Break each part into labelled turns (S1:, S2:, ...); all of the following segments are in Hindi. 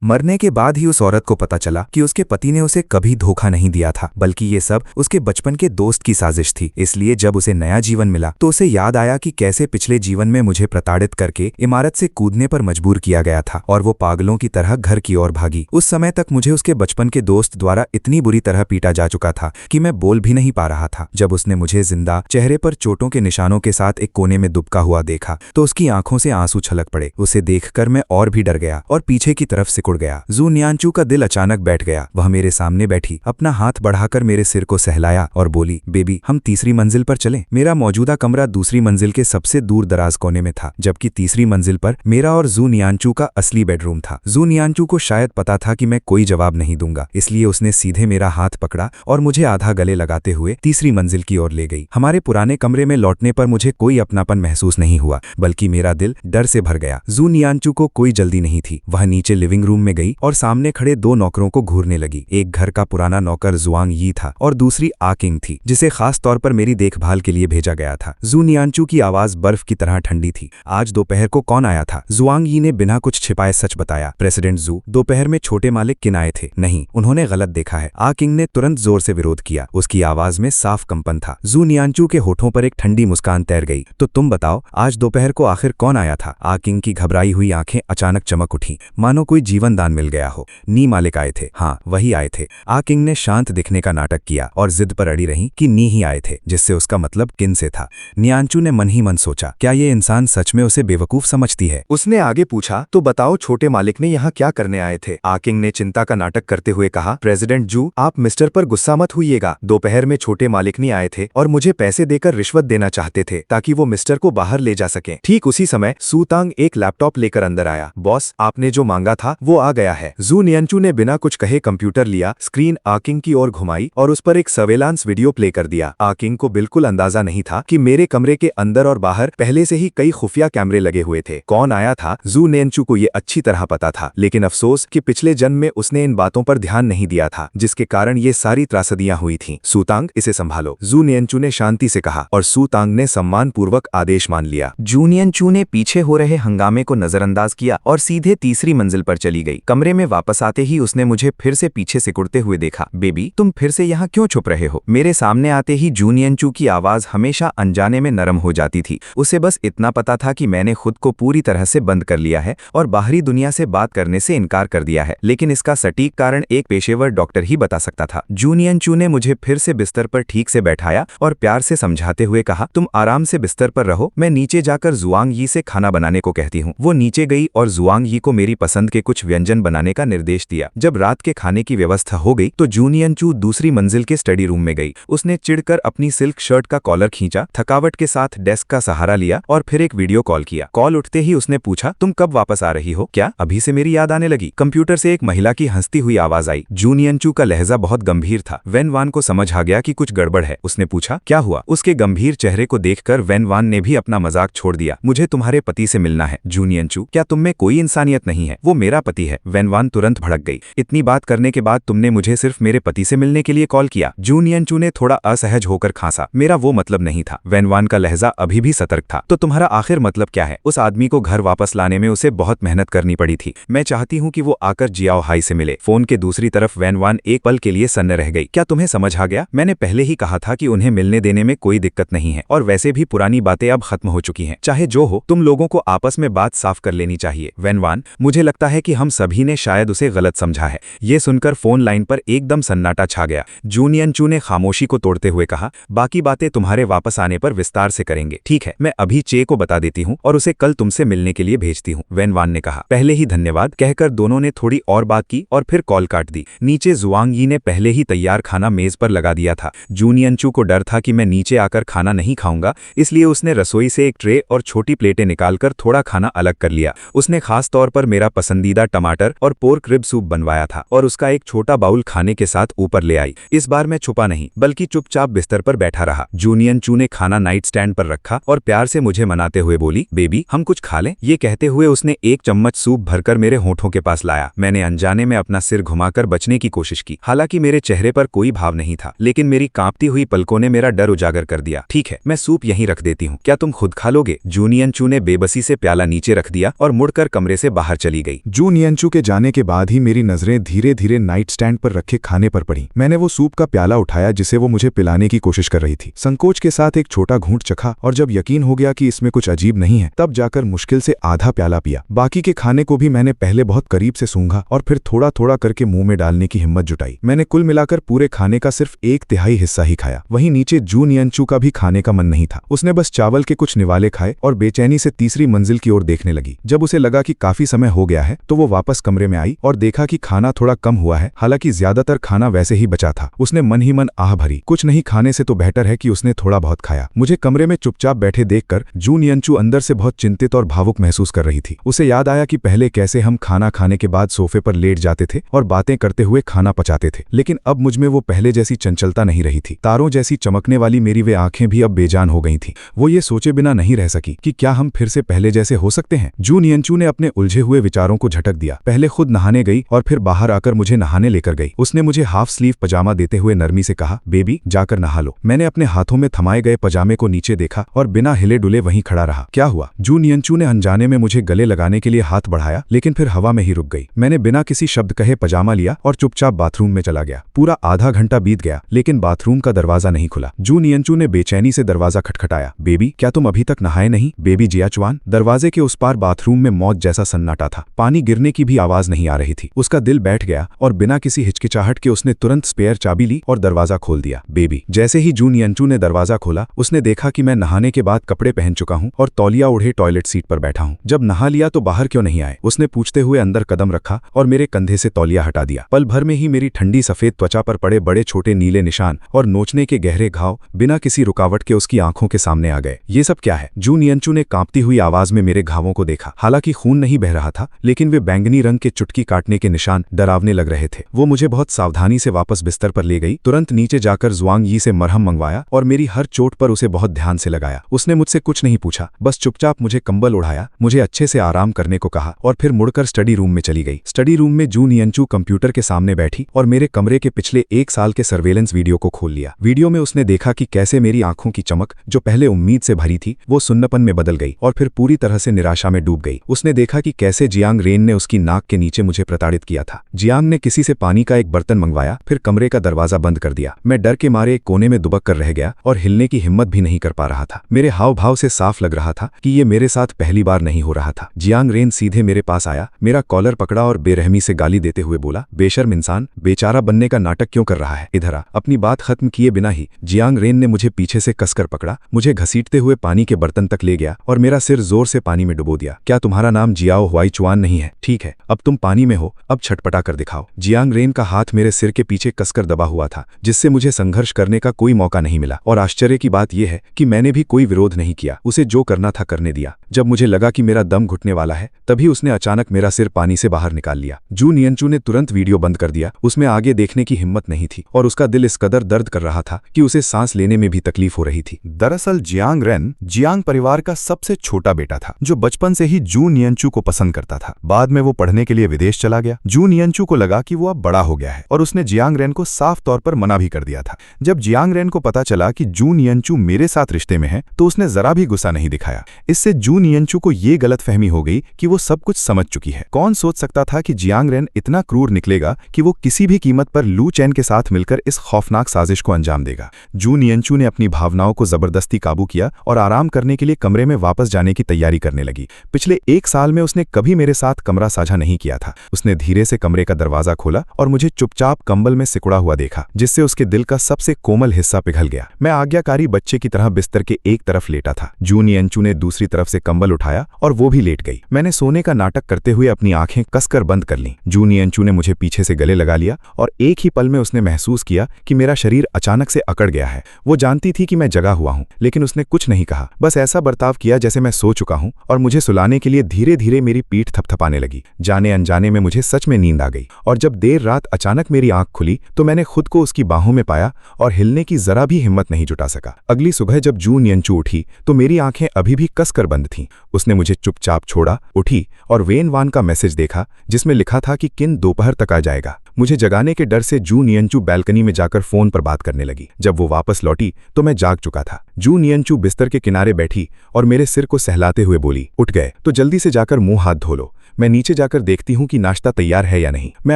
S1: मरने के बाद ही उस औरत को पता चला कि उसके पति ने उसे कभी धोखा नहीं दिया था, बल्कि ये सब उसके बचपन के दोस्त की साजिश थी। इसलिए जब उसे नया जीवन मिला तो उसे याद आया कि कैसे पिछले जीवन में मुझे प्रताड़ित करके इमारत से कूदने पर मजबूर किया गया था और वो पागलों की तरह घर की ओर भागी। उस समय तक मुझे उसके बचपन के दोस्त द्वारा इतनी बुरी तरह पीटा जा चुका था कि मैं बोल भी नहीं पा रहा था। जब उसने मुझे जिंदा, चेहरे पर चोटों के निशानों के साथ एक कोने में दुबका हुआ देखा तो उसकी आंखों से आंसू छलक पड़े। उसे देखकर मैं और भी डर गया और पीछे की तरफ सिकुड़ गया। जू न्यानचू का दिल अचानक बैठ गया। वह मेरे सामने बैठी, अपना हाथ बढ़ाकर मेरे सिर को सहलाया और बोली, बेबी, हम तीसरी मंजिल पर चलें। मेरा मौजूदा कमरा दूसरी मंजिल के सबसे दूर दराज कोने में था, जबकि तीसरी मंजिल पर मेरा और जू न्यानचू का असली बेडरूम था। जू न्यानचू को शायद पता था कि मैं कोई जवाब नहीं दूंगा, इसलिए उसने सीधे मेरा हाथ पकड़ा और मुझे आधा गले लगाते हुए तीसरी मंजिल की ओर ले गई। हमारे पुराने कमरे में लौटने पर मुझे कोई अपनापन महसूस नहीं हुआ, बल्कि मेरा दिल डर से भर गया। जू न्यानचू को कोई जल्दी नहीं थी। वह नीचे लिविंग रूम में गई और सामने खड़े दो नौकरों को घूरने लगी। एक घर का पुराना नौकर जुआंग यी था और दूसरी आ किंग थी, जिसे खास तौर पर मेरी देखभाल के लिए भेजा गया था। जू न्यानचू की आवाज बर्फ की तरह ठंडी थी। आज दोपहर को कौन आया था? जुआंग यी ने बिना कुछ छिपाए सच बताया। प्रेसिडेंट जू, दोपहर में छोटे मालिक किन आए थे। नहीं, उन्होंने गलत देखा है। आ किंग ने तुरंत जोर से विरोध किया। उसकी आवाज में साफ कंपन था। जू न्यानचू के होठों पर एक ठंडी मुस्कान तैर गई। तो तुम बताओ, आज दोपहर को आखिर कौन आया था? आ किंग की घबराई हुई आंखें अचानक चमक उठी, मानो कोई जीवन दान मिल गया हो। नी मालिक आए थे। हाँ, वही आए थे। आ किंग ने शांत दिखने का नाटक किया और जिद पर अड़ी रही कि नी ही आए थे, जिससे उसका मतलब किन से था। न्यानचू ने मन ही मन सोचा, क्या ये इंसान सच में उसे बेवकूफ समझती है?
S2: उसने आगे पूछा, तो बताओ छोटे मालिक ने यहाँ क्या करने आए थे? आ किंग ने चिंता का नाटक करते हुए कहा, प्रेसिडेंट जू, आप मिस्टर पर गुस्सा मत हुइएगा। दोपहर में छोटे मालिक नहीं आए थे और मुझे पैसे देकर रिश्वत देना चाहते थे ताकि वो मिस्टर को बाहर ले जा सकें। ठीक उसी समय सूतांग एक लैपटॉप लेकर अंदर आया। बॉस, आपने जो मांगा था वो आ गया है। जू न्यानचू ने बिना कुछ कहे कंप्यूटर लिया, स्क्रीन आ किंग की ओर घुमाई और उस पर एक सर्वेलांस वीडियो प्ले कर दिया। आ किंग को बिल्कुल अंदाजा नहीं था कि मेरे कमरे के अंदर और बाहर पहले से ही कई खुफिया कैमरे लगे हुए थे। कौन आया था? जू न्यानचू को ये अच्छी तरह पता था, लेकिन अफसोस कि पिछले जन्म में उसने इन बातों पर ध्यान नहीं दिया था, जिसके कारण ये सारी त्रासदियां हुई थीं। सूतांग, इसे संभालो, जू न्यानचू ने शांति से कहा और सूतांग ने सम्मानपूर्वक आदेश मान लिया।
S3: जू न्यानचू ने पीछे हो रहे हंगामे को नजरअंदाज किया और सीधे तीसरी मंजिल पर चली गई। कमरे में वापस आते ही उसने मुझे फिर से पीछे सिकुड़ते हुए देखा। बेबी, तुम फिर से यहाँ क्यों छुप रहे हो? मेरे सामने आते ही जू न्यानचू की आवाज हमेशा अनजाने में नरम हो जाती थी। उसे बस इतना पता था कि मैंने खुद को पूरी तरह से बंद कर लिया है और बाहरी दुनिया से बात करने से इनकार कर दिया है, लेकिन इसका सटीक कारण एक पेशेवर डॉक्टर ही बता सकता था। जू न्यानचू ने मुझे फिर से बिस्तर पर ठीक से बैठाया और प्यार से समझाते हुए कहा, तुम आराम से बिस्तर पर रहो, मैं नीचे जाकर जुआंग यी से खाना बनाने को कहती हूँ। वो नीचे गई और जुआंग यी को मेरी पसंद के कुछ व्यंजन बनाने का निर्देश दिया। जब रात के खाने की व्यवस्था हो गई तो जू न्यानचू दूसरी मंजिल के स्टडी रूम में गई। उसने चिढ़कर अपनी सिल्क शर्ट का कॉलर खींचा, थकावट के साथ डेस्क का सहारा लिया और फिर एक वीडियो कॉल किया। कॉल उठते ही उसने पूछा, तुम कब वापस आ रही हो? क्या अभी से मेरी याद आने लगी? कंप्यूटर से एक महिला की हंसती हुई आवाज आई। जू न्यानचू का लहजा बहुत गंभीर था। वेन वान को समझ आ गया कि कुछ गड़बड़ है। उसने पूछा, क्या हुआ? उसके गंभीर चेहरे को देखकर वेन वान ने भी अपना मजाक छोड़ दिया। मुझे तुम्हारे पति से मिलना है। जू न्यानचू, क्या तुम में कोई इंसानियत नहीं है? वो मेरा पति है। वेन वान तुरंत भड़क गई। इतनी बात करने के बाद तुमने मुझे सिर्फ मेरे पति से मिलने के लिए कॉल किया? जू न्यानचू ने थोड़ा असहज होकर खांसा। मेरा वो मतलब नहीं था। वेन वान का लहजा अभी भी सतर्क था। तो तुम्हारा आखिर मतलब क्या है? उस आदमी को घर वापस लाने में उसे बहुत मेहनत करनी पड़ी थी। मैं चाहती हूँ कि वो आकर जियाओ हाई से मिले। फोन के दूसरी तरफ वेन वान एक पल के लिए सन्न रह गई। क्या तुम्हें समझ आ गया? मैंने पहले ही कहा था कि उन्हें मिलने देने में कोई दिक्कत नहीं है, और वैसे भी पुरानी बातें अब खत्म हो चुकी हैं। चाहे जो हो, तुम लोगों को आपस में बात साफ कर लेनी चाहिए। वेन वान, मुझे लगता है कि हम सभी ने शायद उसे गलत समझा है। ये सुनकर फोन लाइन पर एकदम सन्नाटा छा गया। जू न्यानचू ने खामोशी को तोड़ते हुए कहा, बाकी बातें तुम्हारे वापस आने पर विस्तार से करेंगे। ठीक है, मैं अभी चे को बता देती हूँ और उसे कल तुमसे मिलने के लिए भेजती हूँ। वेन वान ने कहा। पहले ही धन्यवाद कहकर दोनों ने थोड़ी और बात की और फिर कॉल काट दी। नीचे जुआंग यी ने पहले ही तैयार खाना मेज पर लगा दिया था। जू न्यानचू को डर था कि मैं नीचे आकर खाना नहीं खाऊंगा, इसलिए उसने रसोई से एक ट्रे और छोटी प्लेटें निकालकर थोड़ा खाना अलग कर लिया। उसने खास तौर पर मेरा पसंदीदा टमाटर और पोर्क रिब सूप बनवाया था और उसका एक छोटा बाउल खाने के साथ ऊपर ले आई। इस बार मैं छुपा नहीं, बल्कि चुपचाप बिस्तर पर बैठा रहा। जू न्यानचू ने खाना नाइट स्टैंड पर रखा और प्यार से मुझे मनाते हुए बोली, बेबी, हम कुछ खा लें? ये कहते हुए उसने एक चम्मच सूप भरकर मेरे होठों के पास लाया। मैंने अनजाने में अपना सिर घुमाकर बचने की कोशिश की। हालांकि मेरे चेहरे पर कोई भाव नहीं था, लेकिन मेरी कांपती हुई पलकों ने मेरा डर उजागर कर दिया। ठीक है, मैं सूप यहीं रख देती हूँ, क्या तुम खुद खा लोगे? जू न्यानचू ने बेबसी से प्याला नीचे रख दिया और मुड़कर कमरे से बाहर चली गई।
S2: जू न्यानचू
S4: नियंचू के जाने के बाद ही मेरी नजरें धीरे धीरे नाइट स्टैंड पर रखे खाने पर पड़ी। मैंने वो सूप का प्याला उठाया जिसे वो मुझे पिलाने की कोशिश कर रही थी। संकोच के साथ एक छोटा घूंट चखा और जब यकीन हो गया कि इसमें कुछ अजीब नहीं है तब जाकर मुश्किल से आधा प्याला पिया। बाकी के खाने को भी मैंने पहले बहुत करीब से सूंघा और फिर थोड़ा थोड़ा करके मुंह में डालने की हिम्मत जुटाई। मैंने कुल मिलाकर पूरे खाने का सिर्फ 1/3 हिस्सा ही खाया। वहीं नीचे जू नियंचू का भी खाने का मन नहीं था। उसने बस चावल के कुछ निवाले खाए और बेचैनी से तीसरी मंजिल की ओर देखने लगी। जब उसे लगा कि काफी समय हो गया है तो वो वापस कमरे में आई और देखा कि खाना थोड़ा कम हुआ है, हालांकि ज्यादातर खाना वैसे ही बचा था। उसने मन ही मन आह भरी। कुछ नहीं खाने से तो बेहतर है कि उसने थोड़ा बहुत खाया। मुझे कमरे में चुपचाप बैठे देखकर जू नियंचू अंदर से बहुत चिंतित और भावुक महसूस कर रही थी। उसे याद आया कि पहले कैसे हम खाना खाने के बाद सोफे पर लेट जाते थे और बातें करते हुए खाना पचाते थे, लेकिन अब मुझमें वो पहले जैसी चंचलता नहीं रही थी। तारों जैसी चमकने वाली मेरी वे आंखें भी अब बेजान हो गई थीं। वो ये सोचे बिना नहीं रह सकी कि क्या हम फिर से पहले जैसे हो सकते हैं। जू नियंचू ने अपने उलझे हुए विचारों को झटक दिया। पहले खुद नहाने गई और फिर बाहर आकर मुझे नहाने लेकर गई। उसने मुझे हाफ स्लीव पजामा देते हुए नरमी से कहा, बेबी जाकर नहा लो। मैंने अपने हाथों में थमाए गए पजामे को नीचे देखा और बिना हिले डुले वहीं खड़ा रहा। क्या हुआ? जू नियंचू ने अनजाने में मुझे गले लगाने के लिए हाथ बढ़ाया, लेकिन फिर हवा में ही रुक गई। मैंने बिना किसी शब्द कहे पजामा लिया और चुपचाप बाथरूम में चला गया। पूरा आधा घंटा बीत गया लेकिन बाथरूम का दरवाजा नहीं खुला। जू नियंचू ने बेचैनी से दरवाजा खटखटाया। बेबी क्या तुम अभी तक नहाए नहीं? बेबी जियाचुआन। दरवाजे के उस पार बाथरूम में मौत जैसा सन्नाटा था। पानी गिरने की भी आवाज नहीं आ रही थी। उसका दिल बैठ गया और बिना किसी हिचकिचाहट के उसने तुरंत स्पेयर चाबी ली और दरवाजा खोल दिया। बेबी। जैसे ही जू नियंचू ने दरवाजा खोला उसने देखा कि मैं नहाने के बाद कपड़े पहन चुका हूं और तौलिया ओढ़े टॉयलेट सीट पर बैठा हूं। जब नहा लिया तो बाहर क्यों नहीं आए? उसने पूछते हुए अंदर कदम रखा और मेरे कंधे से तौलिया हटा दिया। पल भर में ही मेरी ठंडी सफेद त्वचा पर पड़े बड़े छोटे नीले निशान और नोचने के गहरे घाव बिना किसी रुकावट के उसकी आंखों के सामने आ गए। ये सब क्या है? जू नियंचू ने कांपती हुई आवाज में मेरे घावों को देखा। हालांकि खून नहीं बह रहा था लेकिन वे बैंगनी रंग के चुटकी काटने के निशान डरावने लग रहे थे। वो मुझे बहुत सावधानी से वापस बिस्तर पर ले गई। तुरंत नीचे जाकर जुआंग यी से मरहम मंगवाया और मेरी हर चोट पर उसे बहुत ध्यान से लगाया। उसने मुझसे कुछ नहीं पूछा, बस चुपचाप मुझे कंबल उड़ाया, मुझे अच्छे से आराम करने को कहा और फिर मुड़कर स्टडी रूम में चली गई। स्टडी रूम में जू नियंचू कंप्यूटर के सामने बैठी और मेरे कमरे के पिछले 1 साल के सर्वेलेंस वीडियो को खोल लिया। वीडियो में उसने देखा कि कैसे मेरी आंखों की चमक जो पहले उम्मीद से भरी थी वो सुन्नपन में बदल गई और फिर पूरी तरह से निराशा में डूब गई। उसने देखा कि कैसे जियांग रेन ने उसकी नाक के नीचे मुझे प्रताड़ित किया था। जियांग ने किसी से पानी का एक बर्तन मंगवाया, फिर कमरे का दरवाजा बंद कर दिया। मैं डर के मारे एक कोने में दुबक कर रह गया और हिलने की हिम्मत भी नहीं कर पा रहा था। मेरे हाव भाव से साफ लग रहा था कि ये मेरे साथ पहली बार नहीं हो रहा था। जियांग रेन सीधे मेरे पास आया, मेरा कॉलर पकड़ा और बेरहमी से गाली देते हुए बोला, बेशर्म इंसान, बेचारा बनने का नाटक क्यों कर रहा है? इधर आ। अपनी बात खत्म किए बिना ही जियांग रेन ने मुझे पीछे से कसकर पकड़ा, मुझे घसीटते हुए पानी के बर्तन तक ले गया और मेरा सिर जोर से पानी में डुबो दिया। क्या तुम्हारा नाम जियाओ हुआईचुआन नहीं है? ठीक है, अब तुम पानी में हो, अब छटपटा कर दिखाओ। जियांग रेन का हाथ मेरे सिर के पीछे कसकर दबा हुआ था जिससे मुझे संघर्ष करने का कोई मौका नहीं मिला। और आश्चर्य की बात यह है कि मैंने भी कोई विरोध नहीं किया। उसे जो करना था करने दिया। जब मुझे लगा कि मेरा दम घुटने वाला है तभी उसने अचानक मेरा सिर पानी से बाहर निकाल लिया। जू नियंचू ने तुरंत वीडियो बंद कर दिया। उसमें आगे देखने की हिम्मत नहीं थी और उसका दिल इस कदर दर्द कर रहा था कि उसे सांस लेने में भी तकलीफ हो रही थी।
S1: दरअसल जियांग रेन जियांग परिवार का सबसे छोटा बेटा था जो बचपन से ही जू नियंचू को पसंद करता था। बाद में वो पढ़ने के लिए विदेश चला गया। जू नियंचू को लगा कि वो अब बड़ा हो गया है और उसने जियांग रेन को साफ तौर पर मना भी कर दिया था। जब जियांग रेन को पता चला कि जू नियंचू मेरे साथ रिश्ते में है तो उसने जरा भी गुस्सा नहीं दिखाया। इससे जू नियंचू को ये गलतफहमी हो गई कि वो सब कुछ समझ चुकी है। कौन सोच सकता था कि जियांग रेन इतना क्रूर निकलेगा कि वो किसी भी कीमत पर लू चैन के साथ मिलकर इस खौफनाक साजिश को अंजाम देगा। जू नियंचू ने अपनी भावनाओं को जबरदस्ती काबू किया और आराम करने के लिए कमरे में वापस जाने की तैयारी करने लगी। पिछले 1 साल में उसने कभी मेरे साथ कमरा साझा नहीं किया था। उसने धीरे से कमरे का दरवाजा खोला और मुझे चुपचाप कंबल में सिकुड़ा हुआ देखा जिससे उसके दिल का सबसे कोमल हिस्सा पिघल गया। मैं आज्ञाकारी बच्चे की तरह बिस्तर के एक तरफ लेटा था। जू नियंचू ने दूसरी तरफ से कंबल उठाया और वो भी लेट गई। मैंने सोने का नाटक करते हुए अपनी आंखें कसकर बंद कर लीं। जू नियंचू ने मुझे पीछे से गले लगा लिया और एक ही पल में उसने महसूस किया कि मेरा शरीर अचानक से अकड़ गया है। वो जानती थी कि मैं जगा हुआ हूं लेकिन उसने कुछ नहीं कहा, बस ऐसा बर्ताव किया जैसे मैं सो चुका हूं और मुझे सुलाने के लिए धीरे धीरे मेरी पीठ थपथपाने लगी। जाने अनजाने में मुझे सच में नींद आ गई और जब देर रात अचानक मेरी आंख खुली तो मैंने खुद को उसकी बाहों में पाया और हिलने की जरा भी हिम्मत नहीं जुटा सका। अगली सुबह जब जू नियंचू उठी तो मेरी आंखें अभी भी कसकर बंद थीं। उसने मुझे चुपचाप छोड़ा, उठी और वेन वान का मैसेज देखा जिसमें लिखा था कि किन दोपहर तक आ जाएगा। मुझे जगाने के डर से जू नियंचू बैल्कनी में जाकर फोन पर बात करने लगी। जब वो वापस लौटी तो मैं जाग चुका था। जू नियंचू बिस्तर के किनारे बैठी और मेरे सिर को सहलाते हुए बोली, उठ गए तो जल्दी से जाकर मुंह हाथ धो लो।
S4: मैं नीचे जाकर देखती हूँ कि नाश्ता तैयार है या नहीं। मैं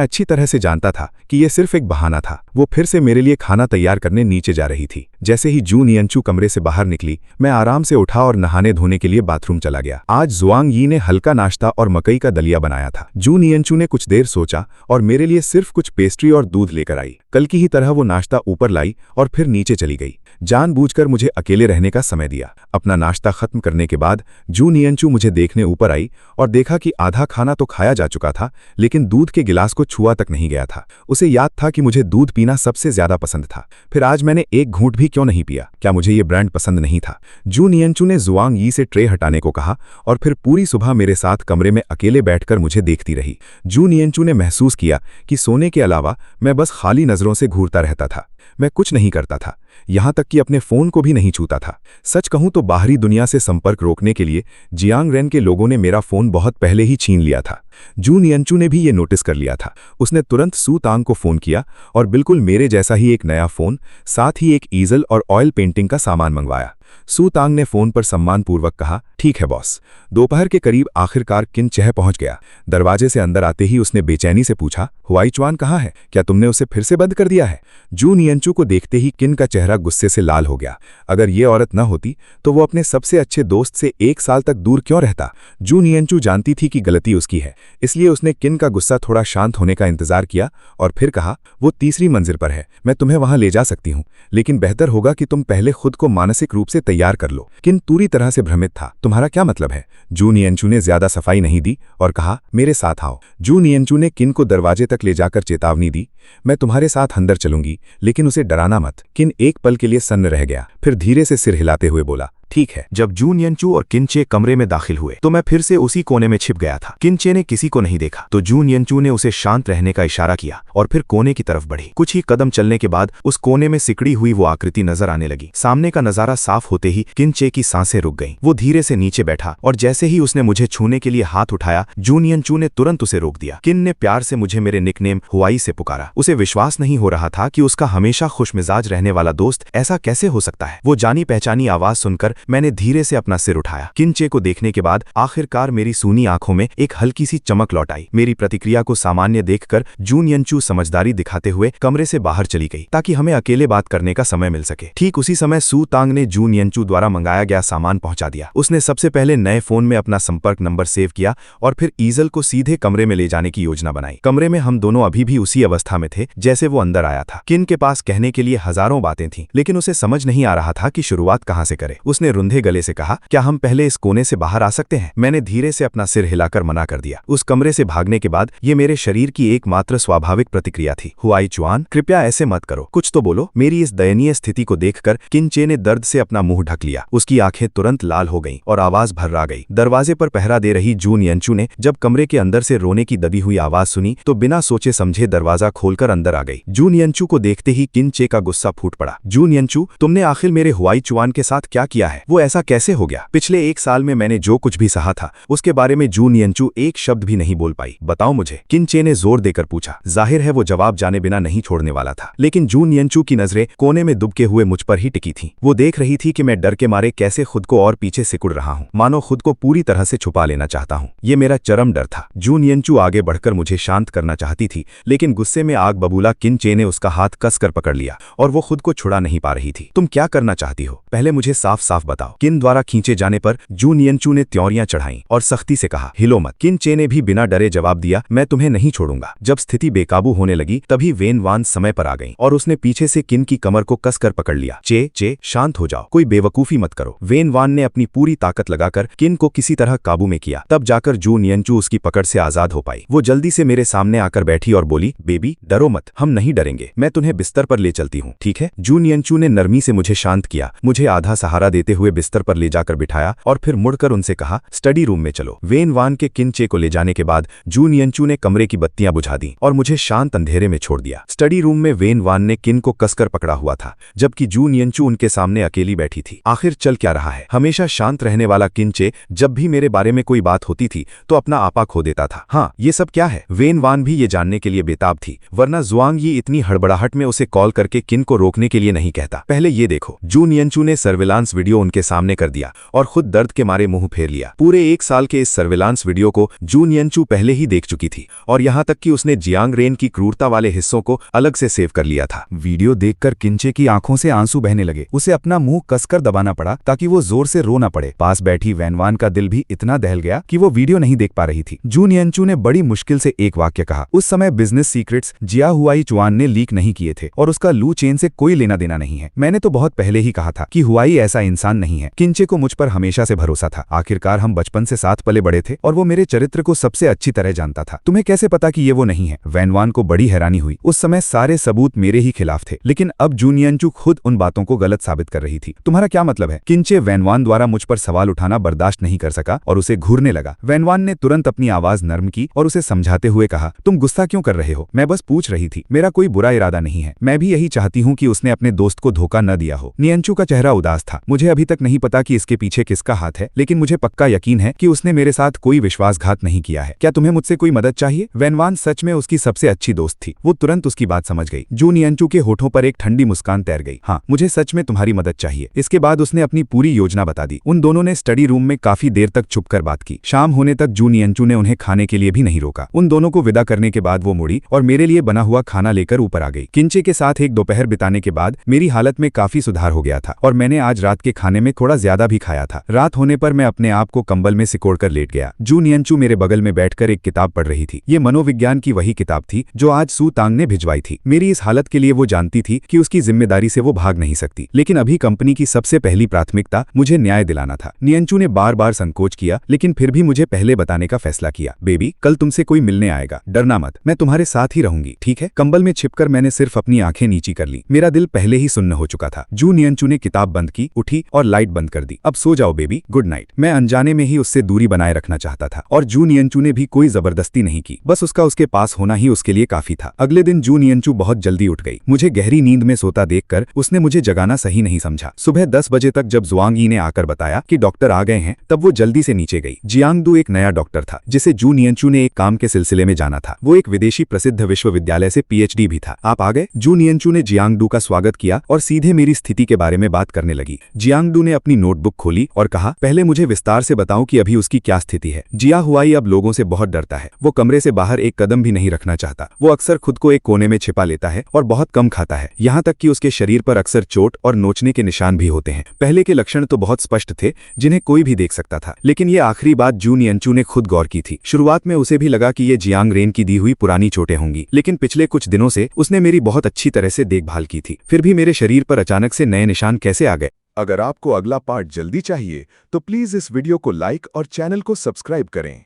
S4: अच्छी तरह से जानता था कि यह सिर्फ एक बहाना था। वो फिर से मेरे लिए खाना तैयार करने नीचे जा रही थी। जैसे ही जू नियंचू कमरे से बाहर निकली, मैं आराम से उठा और नहाने धोने के लिए बाथरूम चला गया। आज जुआंग यी ने हल्का नाश्ता और मकई का दलिया बनाया था। जू नियंचू ने कुछ देर सोचा और मेरे लिए सिर्फ कुछ पेस्ट्री और दूध लेकर आई। कल की ही तरह वो नाश्ता ऊपर लाई और फिर नीचे चली गई। जानबूझकर मुझे अकेले रहने का समय दिया। अपना नाश्ता खत्म करने के बाद जू नियंचू मुझे देखने ऊपर आई और देखा कि आधा खाना तो खाया जा चुका था, लेकिन दूध के गिलास को छुआ तक नहीं गया था। उसे याद था कि मुझे दूध पीना सबसे ज्यादा पसंद था। फिर आज मैंने एक घूंट भी क्यों नहीं पिया? क्या मुझे ये ब्रांड पसंद नहीं था? जू नियंचू ने जुआंग यी से ट्रे हटाने को कहा और फिर पूरी सुबह मेरे साथ कमरे में अकेले बैठकर मुझे देखती रही। जू नियंचू ने महसूस किया कि सोने के अलावा मैं बस खाली नजरों से घूरता रहता था। मैं कुछ नहीं करता था, यहां तक कि अपने फोन को भी नहीं छूता था। सच कहूं तो बाहरी दुनिया से संपर्क रोकने के लिए जियांग रेन के लोगों ने मेरा फोन बहुत पहले ही छीन लिया था। जू नियंचू ने भी ये नोटिस कर लिया था। उसने तुरंत सू तांग को फोन किया और बिल्कुल मेरे जैसा ही एक नया फोन, साथ ही एक ईजल और ऑयल पेंटिंग का सामान मंगवाया। सू तांग ने फोन पर सम्मानपूर्वक कहा, ठीक है बॉस। दोपहर के करीब आखिरकार किन चेह पहुंच गया। दरवाजे से अंदर आते ही उसने बेचैनी से पूछा, हुआईचुआन कहाँ है? क्या तुमने उसे फिर से बंद कर दिया है? जू नियंचू को देखते ही किन का चेहरा गुस्से से लाल हो गया। अगर ये औरत न होती तो वो अपने सबसे अच्छे दोस्त से 1 साल तक दूर क्यों रहता? जू नियंचू जानती थी कि गलती उसकी है, इसलिए उसने किन का गुस्सा थोड़ा शांत होने का इंतजार किया और फिर कहा, वो तीसरी मंजिल पर है, मैं तुम्हें वहां ले जा सकती हूँ, लेकिन बेहतर होगा कि तुम पहले खुद को मानसिक रूप से तैयार कर लो। किन पूरी तरह से भ्रमित था। तुम्हारा क्या मतलब है? जू नियंचू ने ज्यादा सफाई नहीं दी और कहा, मेरे साथ आओ। जू नियंचू ने किन को दरवाजे तक ले जाकर चेतावनी दी, मैं तुम्हारे साथ अंदर चलूंगी, लेकिन उसे डराना मत। किन एक पल के लिए सन्न रह गया, फिर धीरे से सिर हिलाते हुए बोला, ठीक है।
S3: जब जू नियंचू और किनचे कमरे में दाखिल हुए तो मैं फिर से उसी कोने में छिप गया था। किनचे ने किसी को नहीं देखा तो जू नियंचू ने उसे शांत रहने का इशारा किया और फिर कोने की तरफ बढ़ी। कुछ ही कदम चलने के बाद उस कोने में सिकड़ी हुई वो आकृति नजर आने लगी। सामने का नजारा साफ होते ही किनचे की सांसें रुक गईं। वो धीरे से नीचे बैठा और जैसे ही उसने मुझे छूने के लिए हाथ उठाया, जू नियंचू ने तुरंत उसे रोक दिया। किन ने प्यार से मुझे मेरे निकनेम हुआई से पुकारा। उसे विश्वास नहीं हो रहा था कि उसका हमेशा खुशमिजाज रहने वाला दोस्त ऐसा कैसे हो सकता है। वो जानी पहचानी आवाज सुनकर मैंने धीरे से अपना सिर उठाया। किनचे को देखने के बाद आखिरकार मेरी सूनी आंखों में एक हल्की सी चमक लौट आई। मेरी प्रतिक्रिया को सामान्य देखकर जू नियंचू समझदारी दिखाते हुए कमरे से बाहर चली गई ताकि हमें अकेले बात करने का समय मिल सके। ठीक उसी समय सू तांग ने जू नियंचू द्वारा मंगाया गया सामान पहुंचा दिया। उसने सबसे पहले नए फोन में अपना संपर्क नंबर सेव किया और फिर ईजल को सीधे कमरे में ले जाने की योजना बनाई। कमरे में हम दोनों अभी भी उसी अवस्था में थे जैसे वो अंदर आया था। किन के पास कहने के लिए हजारों बातें थीं, लेकिन उसे समझ नहीं आ रहा था कि शुरुआत कहां से करे। उसने रुंधे गले से कहा, क्या हम पहले इस कोने से बाहर आ सकते हैं? मैंने धीरे से अपना सिर हिलाकर मना कर दिया। उस कमरे से भागने के बाद ये मेरे शरीर की एकमात्र स्वाभाविक प्रतिक्रिया थी। हुआईचुआन, कृपया ऐसे मत करो, कुछ तो बोलो। मेरी इस दयनीय स्थिति को देखकर किनचे ने दर्द से अपना मुंह ढक लिया। उसकी आंखें तुरंत लाल हो गईं और आवाज भर्रा गई। दरवाजे पर पहरा दे रही जू नियंचू ने जब कमरे के अंदर से रोने की दबी हुई आवाज सुनी तो बिना सोचे समझे दरवाजा खोलकर अंदर आ गई। जू नियंचू को देखते ही किनचे का गुस्सा फूट पड़ा। जू नियंचू, तुमने आखिर मेरे हुआईचुआन के साथ क्या किया है? वो ऐसा कैसे हो गया? पिछले 1 साल में मैंने जो कुछ भी सहा था उसके बारे में जू नियंचू एक शब्द भी नहीं बोल पाई। बताओ मुझे, किनचे ने जोर देकर पूछा। जाहिर है वो जवाब जाने बिना नहीं छोड़ने वाला था, लेकिन जू नियंचू की नजरें कोने में दुबके हुए मुझ पर ही टिकी थीं। वो देख रही थी कि मैं डर के मारे कैसे खुद को और पीछे सिकुड़ रहा हूं, मानो खुद को पूरी तरह से छुपा लेना चाहता हूं। ये मेरा चरम डर था। जू नियंचू आगे बढ़कर मुझे शांत करना चाहती थी, लेकिन गुस्से में आग बबूला किनचे ने उसका हाथ कसकर पकड़ लिया और वो खुद को छुड़ा नहीं पा रही थी। तुम क्या करना चाहती हो? पहले मुझे साफ साफ बताओ। किन द्वारा खींचे जाने पर जू नियंचू ने त्योरियां चढ़ाईं और सख्ती से कहा, हिलो मत। किनचे ने भी बिना डरे जवाब दिया, मैं तुम्हें नहीं छोड़ूंगा। जब स्थिति बेकाबू होने लगी तभी वेन वान समय पर आ गई और उसने पीछे से किन की कमर को कसकर पकड़ लिया। चे शांत हो जाओ, कोई बेवकूफी मत करो। वेन वान ने अपनी पूरी ताकत लगाकर किन को किसी तरह काबू में किया। तब जाकर जू नियंचू उसकी पकड़ से आजाद हो पाई। वो जल्दी से मेरे सामने आकर बैठी और बोली, बेबी डरो मत, हम नहीं डरेंगे, मैं तुम्हें बिस्तर पर ले चलती हूँ, ठीक है? जू नियंचू ने नरमी से मुझे शांत किया, मुझे आधा सहारा देते हुए बिस्तर पर ले जाकर बिठाया और फिर मुड़कर उनसे कहा, स्टडी रूम में चलो। वेन वान के किनचे को ले जाने के बाद जू नियंचू ने कमरे की बत्तियां बुझा दी और मुझे शांत अंधेरे में छोड़ दिया। स्टडी रूम में वेन वान ने किन को कसकर पकड़ा हुआ था, जबकि जू नियंचू उनके सामने अकेली बैठी थी। आखिर चल क्या रहा है? हमेशा शांत रहने वाला किनचे जब भी मेरे बारे में कोई बात होती थी तो अपना आपा खो देता था। हाँ, ये सब क्या है? वेन वान भी ये जानने के लिए बेताब थी, वरना जुआंग यी इतनी हड़बड़ाहट में उसे कॉल करके किन को रोकने के लिए नहीं कहता। पहले ये देखो। जू नियंचू ने सर्विलांस वीडियो
S2: उनके सामने कर दिया और खुद दर्द के मारे मुंह फेर लिया। पूरे 1 साल के इस सर्विलांस वीडियो को जू नियनचू पहले ही देख चुकी थी और यहाँ तक कि उसने जियांग रेन की क्रूरता वाले हिस्सों को अलग से सेव कर लिया था।
S1: वीडियो देखकर किंचे की आंखों से आंसू बहने लगे। उसे अपना मुंह कसकर दबाना पड़ा ताकि वो जोर से रो न पड़े। पास बैठी वैनवान का दिल भी इतना दहल गया कि वो वीडियो नहीं देख पा रही थी। जू नियनचू ने बड़ी मुश्किल से एक वाक्य कहा। उस समय बिजनेस सीक्रेट्स जिया हुआई चुआन ने लीक नहीं किए थे और उसका लू चेन से कोई लेना देना नहीं है। मैंने तो बहुत पहले ही कहा था कि हुआई ऐसा इंसान नहीं है। किंचे को मुझ पर हमेशा से भरोसा था। आखिरकार हम बचपन से साथ पले बड़े थे और वो मेरे चरित्र को सबसे अच्छी तरह जानता था। तुम्हें कैसे पता कि ये वो नहीं है? वैनवान को बड़ी हैरानी हुई। उस समय सारे सबूत मेरे ही खिलाफ थे, लेकिन अब जू नियनचू खुद उन बातों को गलत साबित कर रही थी। तुम्हारा क्या मतलब है? किंचे वैनवान द्वारा मुझ पर सवाल उठाना बर्दाश्त नहीं कर सका और उसे घूरने लगा। वैनवान ने तुरंत अपनी आवाज नर्म की और उसे समझाते हुए कहा, तुम गुस्सा क्यों कर रहे हो? मैं बस पूछ रही थी। मेरा कोई बुरा इरादा नहीं है। मैं भी यही चाहती हूँ कि उसने अपने दोस्त को धोखा न दिया हो। नियनचू का चेहरा उदास था। मुझे अभी तक नहीं पता कि इसके पीछे किसका हाथ है, लेकिन मुझे पक्का यकीन है कि उसने मेरे साथ कोई विश्वासघात नहीं किया है। क्या तुम्हें मुझसे कोई मदद चाहिए? वैनवान सच में उसकी सबसे अच्छी दोस्त थी। वो तुरंत उसकी बात समझ गई। जू नियनचू के होठों पर एक ठंडी मुस्कान तैर गई। हाँ, मुझे सच में तुम्हारी मदद चाहिए। इसके बाद उसने अपनी पूरी योजना बता दी। उन दोनों ने स्टडी रूम में काफी देर तक छुपकर बात की। शाम होने तक जू नियनचू ने उन्हें खाने के लिए भी नहीं रोका। उन दोनों को विदा करने के बाद वो मुड़ी और मेरे लिए बना हुआ खाना लेकर ऊपर आ गई। किंचे के साथ एक दोपहर बिताने के बाद मेरी हालत में काफी सुधार हो गया था और मैंने आज रात के खाने में थोड़ा ज्यादा भी खाया था। रात होने पर मैं अपने आप को कंबल में सिकोड़कर लेट गया। जू नियनचू मेरे बगल में बैठकर एक किताब पढ़ रही थी। ये मनोविज्ञान की वही किताब थी जो आज सू तांग ने भिजवाई थी। मेरी इस हालत के लिए वो जानती थी कि उसकी जिम्मेदारी से वो भाग नहीं सकती, लेकिन अभी कंपनी की सबसे पहली प्राथमिकता मुझे न्याय दिलाना था। नियनचू ने बार बार संकोच किया, लेकिन फिर भी मुझे पहले बताने का फैसला किया। बेबी, कल तुमसे कोई मिलने आएगा। डरना मत, मैं तुम्हारे साथ ही रहूंगी, ठीक है? कंबल में छिपकर मैंने सिर्फ अपनी आंखें नीची कर ली। मेरा दिल पहले ही सुन्न हो चुका था। जू नियनचू ने किताब बंद की, उठी और लाइट बंद कर दी। अब सो जाओ बेबी, गुड नाइट। मैं अनजाने में ही उससे दूरी बनाए रखना चाहता था और जू नियनचू ने भी कोई जबरदस्ती नहीं की। बस उसका उसके पास होना ही उसके लिए काफी था। अगले दिन जू नियनचू बहुत जल्दी उठ गई। मुझे गहरी नींद में सोता देखकर उसने मुझे जगाना सही नहीं समझा। सुबह 10 बजे तक जब जुआंग ई ने आकर बताया कि डॉक्टर आ गए हैं, तब वो जल्दी से नीचे गई। जियांग दू एक नया डॉक्टर था जिसे जू नियनचू ने एक काम के सिलसिले में जाना था। वो एक विदेशी प्रसिद्ध विश्वविद्यालय से पीएचडी भी था। आप आ गए? जू नियनचू ने जियांग डू का स्वागत किया और सीधे मेरी स्थिति के बारे में बात करने लगी। जियांग डू ने अपनी नोटबुक खोली और कहा, पहले मुझे विस्तार से बताओ कि अभी उसकी क्या स्थिति है। जिया हुआई अब लोगों से बहुत डरता है। वो कमरे से बाहर एक कदम भी नहीं रखना चाहता। वो अक्सर खुद को एक कोने में छिपा लेता है और बहुत कम खाता है। यहाँ तक कि उसके शरीर पर अक्सर चोट और नोचने के निशान भी होते हैं। पहले के लक्षण तो बहुत स्पष्ट थे, जिन्हें कोई भी देख सकता था, लेकिन ये आखिरी बात जू नियनचू ने खुद गौर की थी। शुरुआत में उसे भी लगा कि ये जियांग रेन की दी हुई पुरानी चोटें होंगी, लेकिन पिछले कुछ दिनों से उसने मेरी बहुत अच्छी तरह से देखभाल की थी। फिर भी मेरे शरीर पर अचानक से नए निशान कैसे आ गए?
S5: अगर आपको अगला पार्ट जल्दी चाहिए तो प्लीज इस वीडियो को लाइक और चैनल को सब्सक्राइब करें।